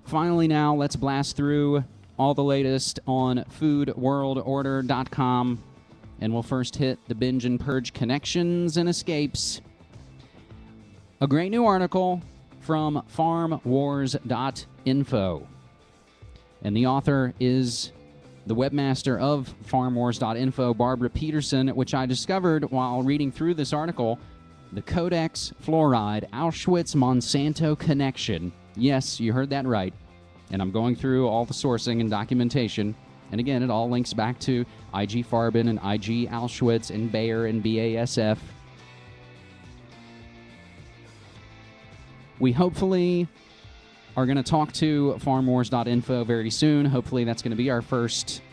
Finally now, let's blast through all the latest on foodworldorder.com, and we'll first hit the binge and purge connections and escapes. A great new article from farmwars.info, and the author is the webmaster of farmwars.info, Barbara Peterson, which I discovered while reading through this article, the Codex Fluoride Auschwitz-Monsanto connection. Yes, you heard that right. And I'm going through all the sourcing and documentation. And again, it all links back to IG Farben and IG Auschwitz and Bayer and BASF. We hopefully are going to talk to farmwars.info very soon. Hopefully that's going to be our first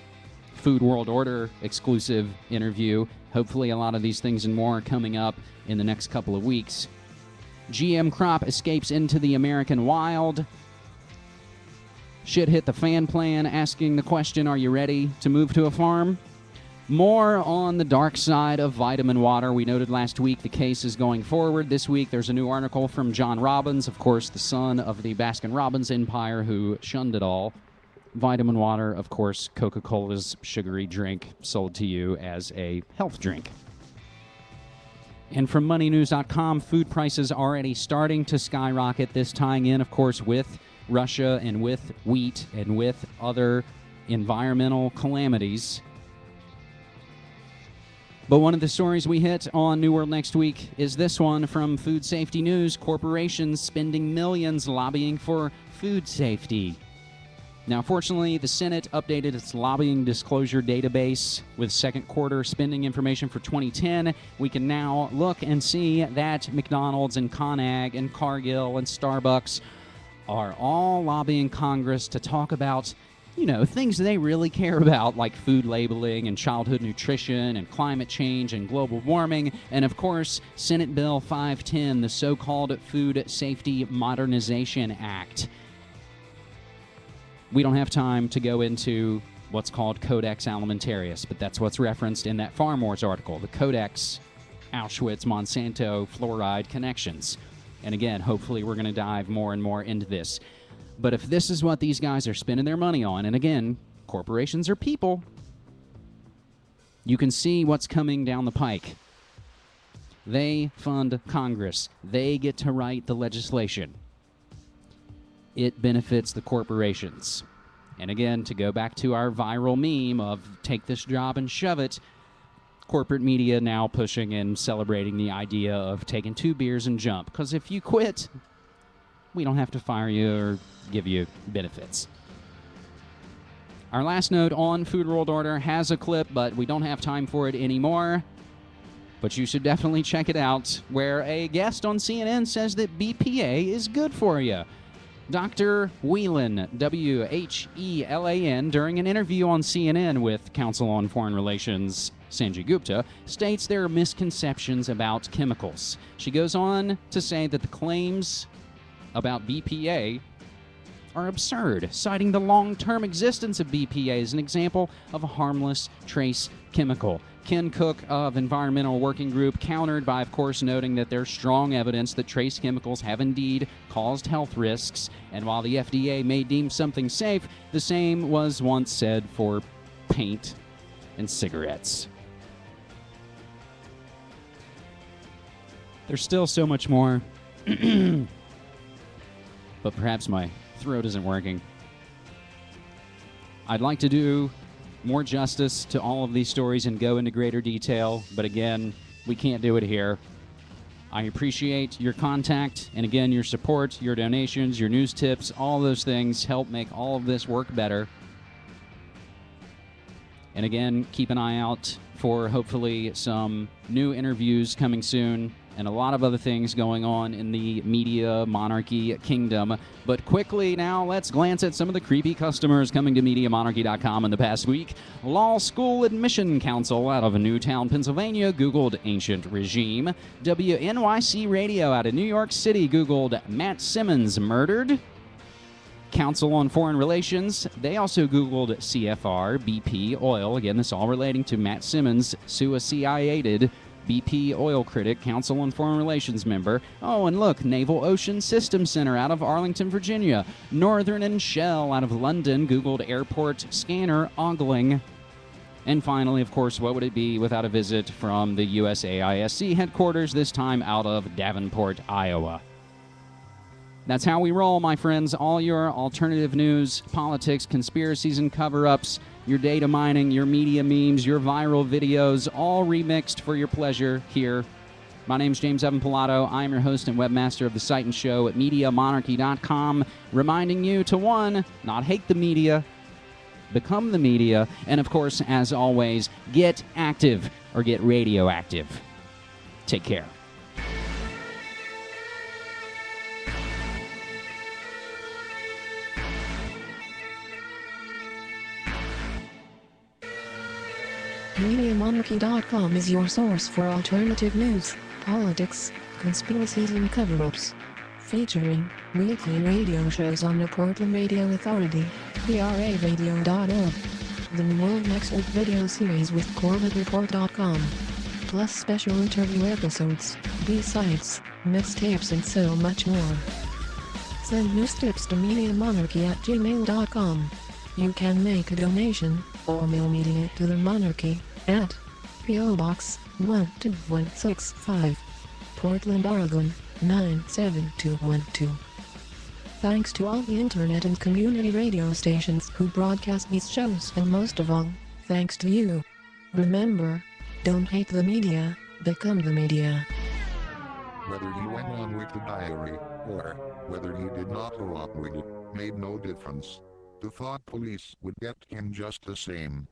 Food World Order exclusive interview. Hopefully a lot of these things and more are coming up in the next couple of weeks. GM crop escapes into the American wild. Shit hit the fan plan, asking the question, are you ready to move to a farm? More on the dark side of vitamin water. We noted last week the case is going forward. This week there's a new article from John Robbins, of course the son of the Baskin-Robbins empire who shunned it all. Vitamin water, of course, Coca-Cola's sugary drink sold to you as a health drink. And from moneynews.com, food prices already starting to skyrocket, this tying in, of course, with Russia and with wheat and with other environmental calamities. But one of the stories we hit on New World Next Week is this one from Food Safety News. Corporations spending millions lobbying for food safety. Now, fortunately, the Senate updated its lobbying disclosure database with second quarter spending information for 2010. We can now look and see that McDonald's and ConAg and Cargill and Starbucks are all lobbying Congress to talk about, you know, things they really care about, like food labeling and childhood nutrition and climate change and global warming, and of course, Senate Bill 510, the so-called Food Safety Modernization Act. We don't have time to go into what's called Codex Alimentarius, but that's what's referenced in that Farm Wars article, the Codex Auschwitz-Monsanto fluoride connections. And again, hopefully we're going to dive more and more into this. But if this is what these guys are spending their money on, and again, corporations are people, you can see what's coming down the pike. They fund Congress. They get to write the legislation. It benefits the corporations. And again, to go back to our viral meme of take this job and shove it, corporate media now pushing and celebrating the idea of taking 2 beers and jump. Because if you quit, we don't have to fire you or give you benefits. Our last note on Food World Order has a clip, but we don't have time for it anymore. But you should definitely check it out, where a guest on CNN says that BPA is good for you. Dr. Whelan, W-H-E-L-A-N, during an interview on CNN with Council on Foreign Relations Sanjay Gupta, states there are misconceptions about chemicals. She goes on to say that the claims about BPA are absurd, citing the long-term existence of BPA as an example of a harmless trace chemical. Ken Cook of Environmental Working Group countered by, of course, noting that there's strong evidence that trace chemicals have indeed caused health risks, and while the FDA may deem something safe, the same was once said for paint and cigarettes. There's still so much more, but perhaps my throat isn't working. I'd like to do more justice to all of these stories and go into greater detail, but again, we can't do it here. I appreciate your contact, and again, your support, your donations, your news tips, all those things help make all of this work better. And again, keep an eye out for hopefully some new interviews coming soon, and a lot of other things going on in the media monarchy kingdom. But quickly now, let's glance at some of the creepy customers coming to MediaMonarchy.com in the past week. Law School Admission Council out of Newtown, Pennsylvania, Googled ancient regime. WNYC Radio out of New York City, Googled Matt Simmons murdered. Council on Foreign Relations, they also Googled CFR, BP, oil. Again, this all relating to Matt Simmons, suicide-aided BP oil critic, Council on Foreign Relations member. Oh, and look, Naval Ocean Systems Center out of Arlington, Virginia. Northern and Shell out of London Googled airport scanner ogling. And finally, of course, what would it be without a visit from the USAISC headquarters, this time out of Davenport, Iowa. That's how we roll, my friends. All your alternative news, politics, conspiracies, and cover-ups, your data mining, your media memes, your viral videos, all remixed for your pleasure here. My name's James Evan Pilato. I am your host and webmaster of the site and show at MediaMonarchy.com, reminding you to, one, not hate the media, become the media, and of course, as always, get active or get radioactive. Take care. MediaMonarchy.com is your source for alternative news, politics, conspiracies and cover-ups. Featuring weekly radio shows on the Portland Radio Authority, PRAradio.org, the World Next Week video series with CorbettReport.com, plus special interview episodes, B-sides, mixtapes and so much more. Send news tips to MediaMonarchy@gmail.com. You can make a donation, or mail media to the Monarchy, at P.O. Box 12165, Portland, Oregon 97212. Thanks to all the internet and community radio stations who broadcast these shows, and most of all, thanks to you. Remember, don't hate the media, become the media. Whether you went on with the diary, or whether you did not go on with it, made no difference. The thought police would get him just the same.